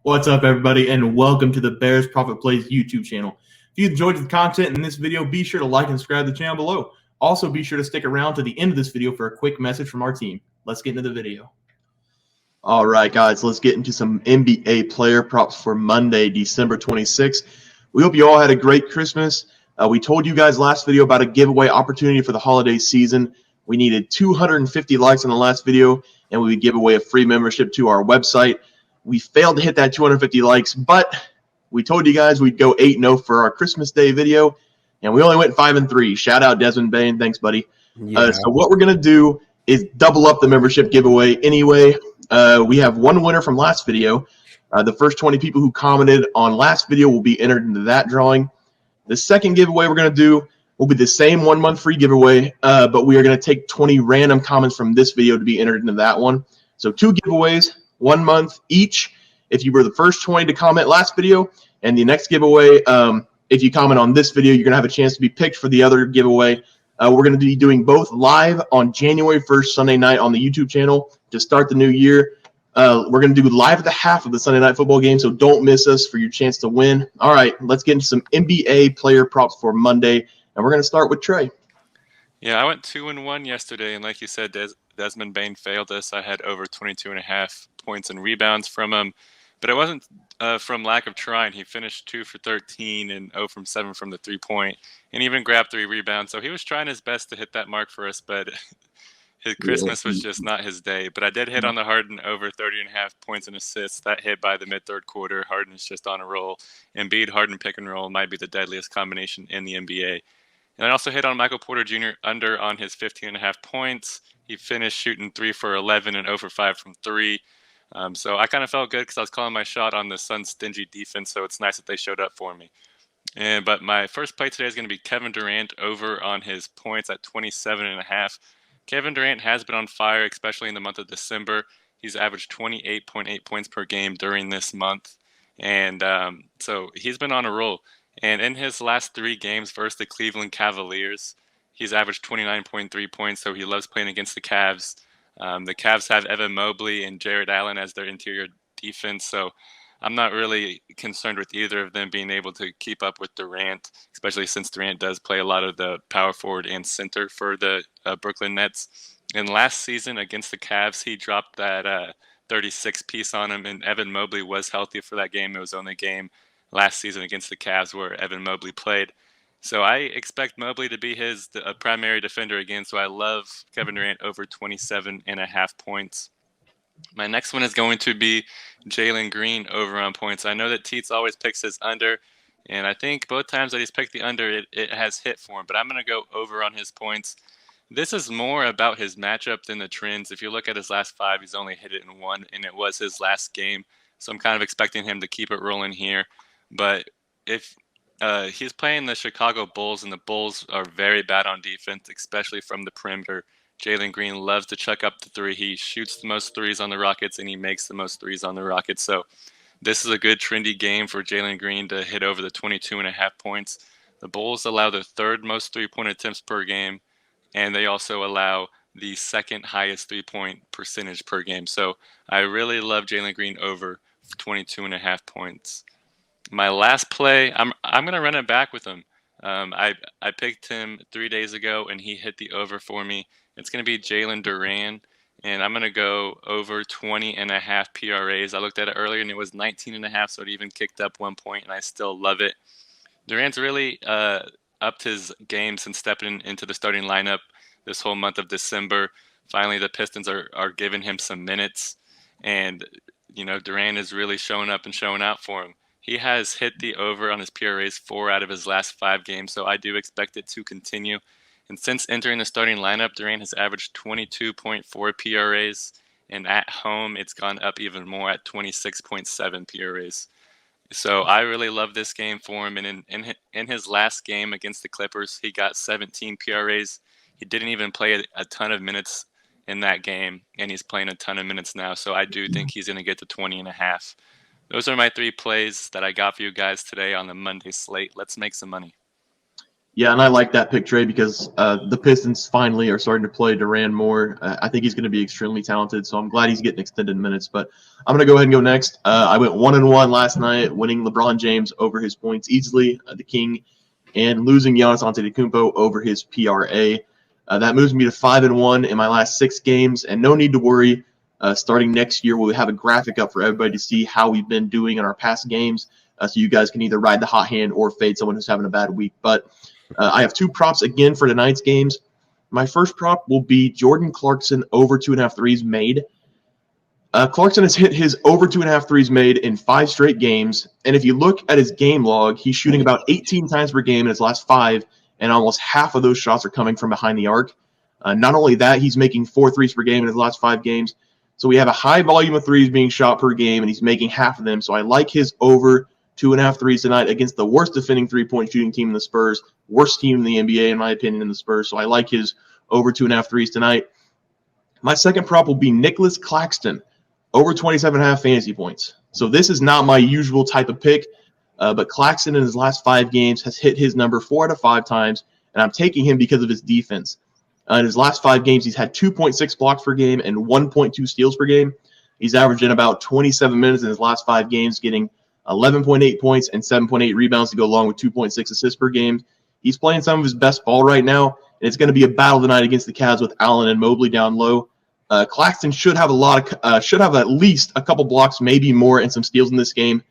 What's up, everybody, and welcome to the Bears Profit Plays YouTube channel. If you enjoyed the content in this video, be sure to like and subscribe to the channel below. Also, be sure to stick around to the end of this video for a quick message from our team. Let's get into the video. All right, guys, let's get into some NBA player props for Monday, December 26th. We hope you all had a great Christmas. We told you guys last video about a giveaway opportunity for the holiday season. We needed 250 likes on the last video, and we would give away a free membership to our website. We failed to hit that 250 likes, but we told you guys we'd go 8-0 for our Christmas Day video, and we only went 5-3. Shout out Desmond Bain. Thanks, buddy. So what we're going to do is double up the membership giveaway anyway. We have one winner from last video. The first 20 people who commented on last video will be entered into that drawing. The second giveaway we're going to do will be the same 1 month free giveaway, but we are going to take 20 random comments from this video to be entered into that one. So 2 giveaways, 1 month each. If you were the first 20 to comment last video, and the next giveaway, if you comment on this video, you're going to have a chance to be picked for the other giveaway. We're going to be doing both live on January 1st, Sunday night on the YouTube channel to start the new year. We're going to do live at the half of the Sunday night football game, so don't miss us for your chance to win. All right, let's get into some NBA player props for Monday, and we're going to start with Trey. Yeah, I went 2-1 yesterday, and like you said, Desmond Bain failed us. I had over 22.5 points and rebounds from him, but it wasn't from lack of trying. He finished 2 for 13 and 0 from 7 from the three-point, and even grabbed 3 rebounds. So he was trying his best to hit that mark for us, but his Christmas was just not his day. But I did hit on the Harden over 30.5 points and assists. That hit by the mid-third quarter. Harden is just on a roll. Embiid, Harden pick and roll might be the deadliest combination in the NBA. And I also hit on Michael Porter Jr. under on his 15.5 points. He finished shooting 3 for 11 and 0 for 5 from 3. So I kind of felt good because I was calling my shot on the Suns' stingy defense, so it's nice that they showed up for me. But my first play today is going to be Kevin Durant over on his points at 27.5. Kevin Durant has been on fire, especially in the month of December. He's averaged 28.8 points per game during this month, and so he's been on a roll. And in his last 3 games versus the Cleveland Cavaliers, he's averaged 29.3 points, so he loves playing against the Cavs. The Cavs have Evan Mobley and Jared Allen as their interior defense, so I'm not really concerned with either of them being able to keep up with Durant, especially since Durant does play a lot of the power forward and center for the Brooklyn Nets. And last season against the Cavs, he dropped that 36 piece on him, and Evan Mobley was healthy for that game. It was the only game last season against the Cavs where Evan Mobley played. So I expect Mobley to be his primary defender again, so I love Kevin Durant over 27.5 points. My next one is going to be Jalen Green over on points. I know that Teats always picks his under, and I think both times that he's picked the under, it has hit for him, but I'm going to go over on his points. This is more about his matchup than the trends. If you look at his last 5, he's only hit it in 1, and it was his last game, so I'm kind of expecting him to keep it rolling here. But if he's playing the Chicago Bulls, and the Bulls are very bad on defense, especially from the perimeter. Jalen Green loves to chuck up the 3. He shoots the most threes on the Rockets, and he makes the most threes on the Rockets. So this is a good trendy game for Jalen Green to hit over the 22.5 points. The Bulls allow the 3rd most three-point attempts per game, and they also allow the 2nd highest three-point percentage per game. So I really love Jalen Green over 22.5 points. My last play, I'm going to run it back with him. I picked him 3 days ago, and he hit the over for me. It's going to be Jalen Duran, and I'm going to go over 20.5 PRAs. I looked at it earlier, and it was 19.5, so it even kicked up 1 point, and I still love it. Durant's really upped his game since stepping into the starting lineup this whole month of December. Finally, the Pistons are giving him some minutes, and Durant is really showing up and showing out for him. He has hit the over on his PRAs 4 out of his last 5 games, so I do expect it to continue. And since entering the starting lineup, Durant has averaged 22.4 PRAs, and at home, it's gone up even more at 26.7 PRAs. So I really love this game for him. And in his last game against the Clippers, he got 17 PRAs. He didn't even play a ton of minutes in that game, and he's playing a ton of minutes now. So I do think he's going to get to 20.5. Those are my 3 plays that I got for you guys today on the Monday slate. Let's make some money. Yeah, and I like that pick, Trey, because the Pistons finally are starting to play Durant more. I think he's going to be extremely talented, so I'm glad he's getting extended minutes. But I'm going to go ahead and go next. I went 1-1 last night, winning LeBron James over his points easily, the King, and losing Giannis Antetokounmpo over his PRA. That moves me to 5-1 in my last 6 games, and no need to worry. Starting next year, we'll have a graphic up for everybody to see how we've been doing in our past games, so you guys can either ride the hot hand or fade someone who's having a bad week. But I have 2 props again for tonight's games. My first prop will be Jordan Clarkson over 2.5 threes made. Clarkson has hit his over 2.5 threes made in 5 straight games. And if you look at his game log, he's shooting about 18 times per game in his last 5, and almost half of those shots are coming from behind the arc. Not only that, he's making 4 threes per game in his last 5 games. So we have a high volume of threes being shot per game, and he's making half of them. So I like his over 2.5 threes tonight against the worst defending three-point shooting team in the Spurs, worst team in the NBA, in my opinion, in the Spurs. So I like his over 2.5 threes tonight. My second prop will be Nicholas Claxton, over 27.5 fantasy points. So this is not my usual type of pick, but Claxton in his last 5 games has hit his number 4 out of 5 times, and I'm taking him because of his defense. In his last 5 games, he's had 2.6 blocks per game and 1.2 steals per game. He's averaging about 27 minutes in his last 5 games, getting 11.8 points and 7.8 rebounds to go along with 2.6 assists per game. He's playing some of his best ball right now, and it's going to be a battle tonight against the Cavs with Allen and Mobley down low. Claxton should have at least a couple blocks, maybe more, and some steals in this game.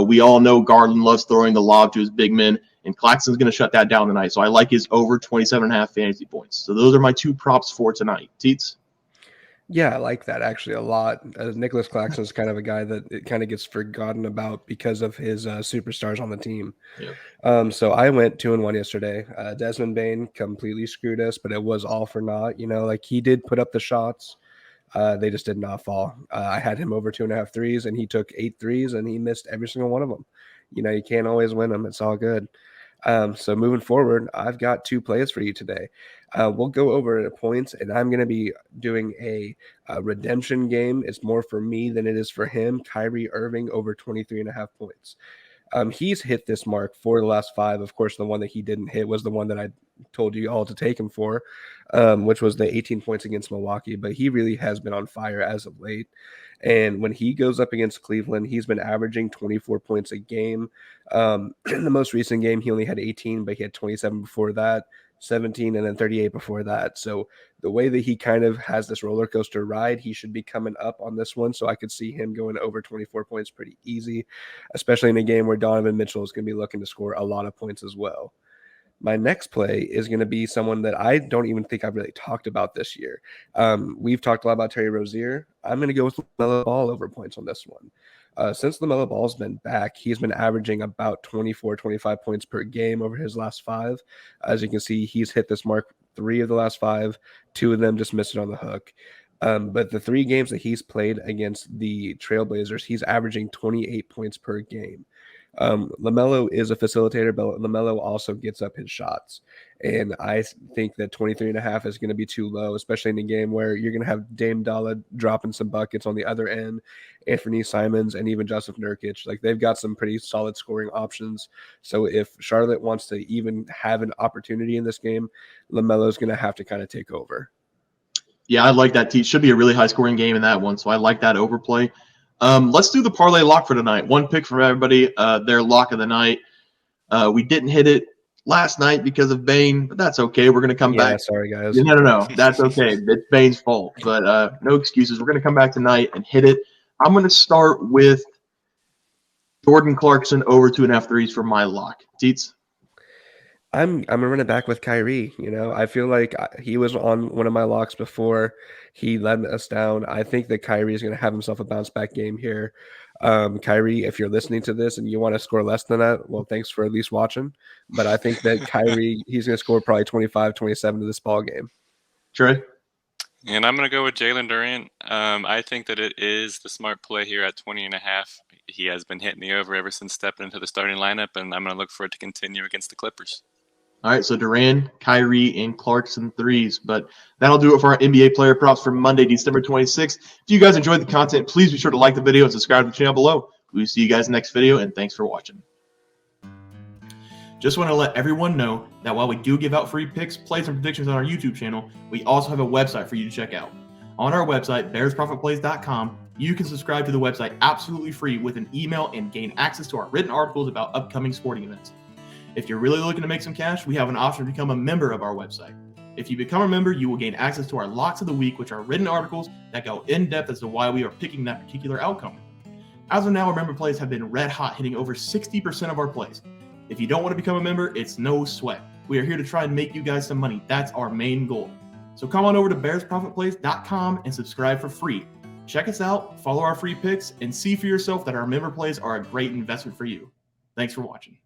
We all know Garland loves throwing the lob to his big men, and Claxton's going to shut that down tonight. So I like his over 27.5 fantasy points. So those are my 2 props for tonight. Teats? Yeah, I like that actually a lot. Nicholas Claxton is kind of a guy that it kind of gets forgotten about because of his superstars on the team. Yeah. So I went 2-1 yesterday. Desmond Bane completely screwed us, but it was all for naught. Like he did put up the shots. They just did not fall. I had him over 2.5 threes, and he took 8 threes, and he missed every single one of them. You can't always win them. It's all good. So moving forward, I've got 2 plays for you today. We'll go over the points, and I'm going to be doing a redemption game. It's more for me than it is for him. Kyrie Irving over 23.5 points. He's hit this mark for the last 5. Of course, the one that he didn't hit was the one that I told you all to take him for, which was the 18 points against Milwaukee. But he really has been on fire as of late. And when he goes up against Cleveland, he's been averaging 24 points a game. In the most recent game, he only had 18, but he had 27 before that, 17, and then 38 before that. So the way that he kind of has this roller coaster ride, he should be coming up on this one. So I could see him going over 24 points pretty easy, especially in a game where Donovan Mitchell is going to be looking to score a lot of points as well. My next play is going to be someone that I don't even think I've really talked about this year. We've talked a lot about Terry Rozier. I'm going to go with LaMelo Ball over points on this one. Since LaMelo Ball's been back, he's been averaging about 24, 25 points per game over his last 5. As you can see, he's hit this mark 3 of the last 5. 2 of them just missed it on the hook. But the 3 games that he's played against the Trailblazers, he's averaging 28 points per game. LaMelo is a facilitator, but LaMelo also gets up his shots. And I think that 23.5 is going to be too low, especially in a game where you're going to have Dame Dalla dropping some buckets on the other end, Anthony Simons, and even Jusuf Nurkic. Like they've got some pretty solid scoring options. So if Charlotte wants to even have an opportunity in this game, LaMelo is going to have to kind of take over. Yeah, I like that. Should be a really high scoring game in that one. So I like that overplay. Let's do the parlay lock for tonight. 1 pick from everybody, their lock of the night. We didn't hit it last night because of Bane, but that's okay. We're going to come back. Sorry, guys. No. That's okay. It's Bane's fault, but no excuses. We're going to come back tonight and hit it. I'm going to start with Jordan Clarkson over 2.5 threes for my lock. Teats? I'm gonna run it back with Kyrie. I feel like he was on one of my locks before he let us down. I think that Kyrie is gonna have himself a bounce back game here. Kyrie, if you're listening to this and you want to score less than that, well, thanks for at least watching. But I think that Kyrie, he's gonna score probably 25, 27 to this ball game. Trey? And I'm going to go with Jalen Durant. I think that it is the smart play here at 20.5. He has been hitting the over ever since stepping into the starting lineup, and I'm going to look for it to continue against the Clippers. All right, so Durant, Kyrie, and Clarkson threes. But that'll do it for our NBA player props for Monday, December 26th. If you guys enjoyed the content, please be sure to like the video and subscribe to the channel below. We'll see you guys in the next video, and thanks for watching. Just want to let everyone know that while we do give out free picks, plays, and predictions on our YouTube channel, we also have a website for you to check out. On our website, bearsprofitplays.com, you can subscribe to the website absolutely free with an email and gain access to our written articles about upcoming sporting events. If you're really looking to make some cash, we have an option to become a member of our website. If you become a member, you will gain access to our Locks of the Week, which are written articles that go in depth as to why we are picking that particular outcome. As of now, our member plays have been red hot, hitting over 60% of our plays. If you don't want to become a member, it's no sweat. We are here to try and make you guys some money. That's our main goal. So come on over to bearsprofitplays.com and subscribe for free. Check us out, follow our free picks, and see for yourself that our member plays are a great investment for you. Thanks for watching.